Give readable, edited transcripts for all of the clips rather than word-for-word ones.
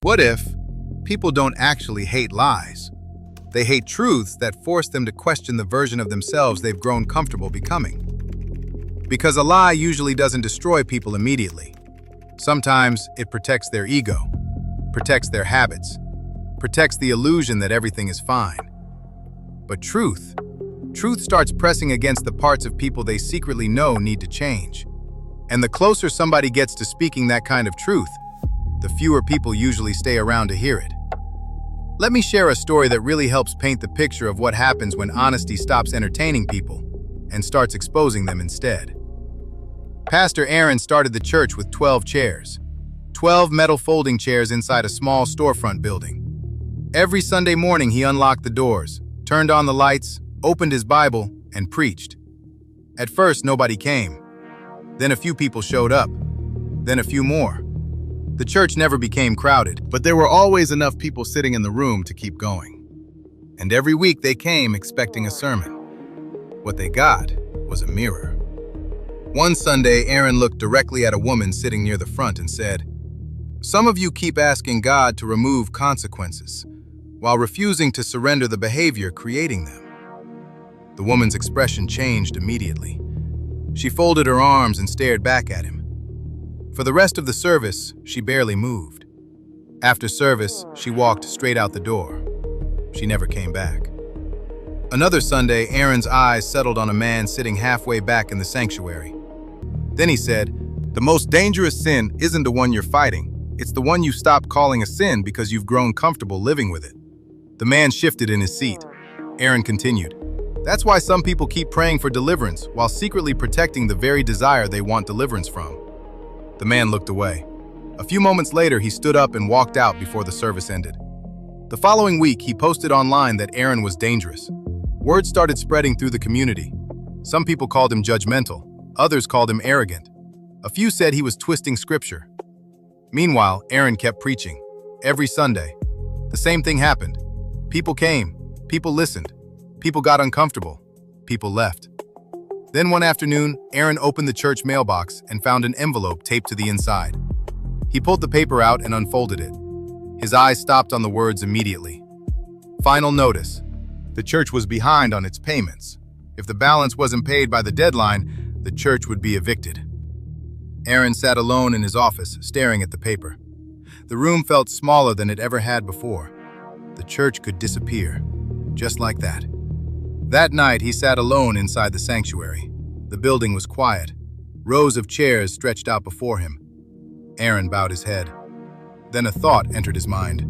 What if people don't actually hate lies? They hate truths that force them to question the version of themselves they've grown comfortable becoming. Because a lie usually doesn't destroy people immediately. Sometimes it protects their ego, protects their habits, protects the illusion that everything is fine. But truth starts pressing against the parts of people they secretly know need to change. And the closer somebody gets to speaking that kind of truth, the fewer people usually stay around to hear it. Let me share a story that really helps paint the picture of what happens when honesty stops entertaining people and starts exposing them instead. Pastor Aaron started the church with 12 chairs, 12 metal folding chairs inside a small storefront building. Every Sunday morning he unlocked the doors, turned on the lights, opened his Bible, and preached. At first, nobody came. Then a few people showed up. Then a few more. The church never became crowded, but there were always enough people sitting in the room to keep going. And every week they came expecting a sermon. What they got was a mirror. One Sunday, Aaron looked directly at a woman sitting near the front and said, "Some of you keep asking God to remove consequences, while refusing to surrender the behavior creating them." The woman's expression changed immediately. She folded her arms and stared back at him. For the rest of the service, she barely moved. After service, she walked straight out the door. She never came back. Another Sunday, Aaron's eyes settled on a man sitting halfway back in the sanctuary. Then he said, "The most dangerous sin isn't the one you're fighting. It's the one you stopped calling a sin because you've grown comfortable living with it." The man shifted in his seat. Aaron continued, "That's why some people keep praying for deliverance while secretly protecting the very desire they want deliverance from." The man looked away. A few moments later, he stood up and walked out before the service ended. The following week, he posted online that Aaron was dangerous. Word started spreading through the community. Some people called him judgmental. Others called him arrogant. A few said he was twisting scripture. Meanwhile, Aaron kept preaching. Every Sunday, the same thing happened. People came. People listened. People got uncomfortable. People left. Then one afternoon, Aaron opened the church mailbox and found an envelope taped to the inside. He pulled the paper out and unfolded it. His eyes stopped on the words immediately. Final notice. The church was behind on its payments. If the balance wasn't paid by the deadline, the church would be evicted. Aaron sat alone in his office, staring at the paper. The room felt smaller than it ever had before. The church could disappear, just like that. That night, he sat alone inside the sanctuary. The building was quiet. Rows of chairs stretched out before him. Aaron bowed his head. Then a thought entered his mind.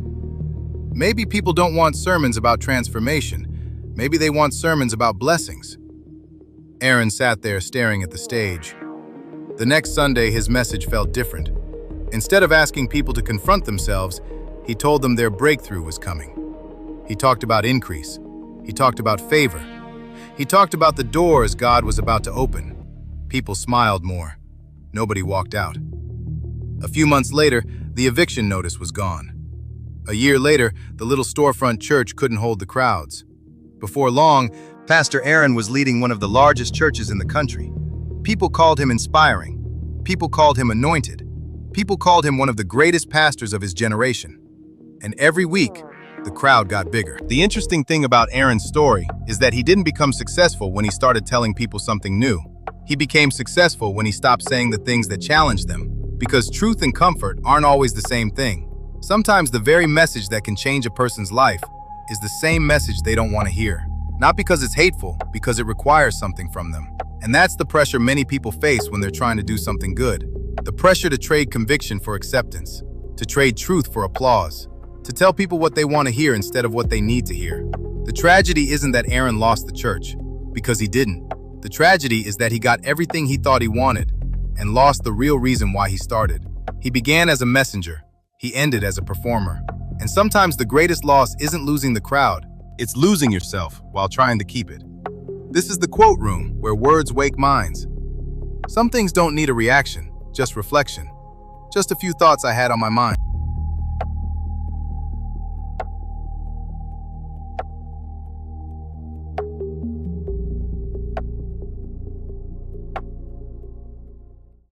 Maybe people don't want sermons about transformation. Maybe they want sermons about blessings. Aaron sat there staring at the stage. The next Sunday, his message felt different. Instead of asking people to confront themselves, he told them their breakthrough was coming. He talked about increase. He talked about favor. He talked about the doors God was about to open. People smiled more. Nobody walked out. A few months later, the eviction notice was gone. A year later, the little storefront church couldn't hold the crowds. Before long, Pastor Aaron was leading one of the largest churches in the country. People called him inspiring. People called him anointed. People called him one of the greatest pastors of his generation. And every week, the crowd got bigger. The interesting thing about Aaron's story is that he didn't become successful when he started telling people something new. He became successful when he stopped saying the things that challenged them, because truth and comfort aren't always the same thing. Sometimes the very message that can change a person's life is the same message they don't want to hear. Not because it's hateful, because it requires something from them. And that's the pressure many people face when they're trying to do something good. The pressure to trade conviction for acceptance, to trade truth for applause, to tell people what they want to hear instead of what they need to hear. The tragedy isn't that Aaron lost the church, because he didn't. The tragedy is that he got everything he thought he wanted and lost the real reason why he started. He began as a messenger. He ended as a performer. And sometimes the greatest loss isn't losing the crowd. It's losing yourself while trying to keep it. This is the quote room, where words wake minds. Some things don't need a reaction, just reflection. Just a few thoughts I had on my mind.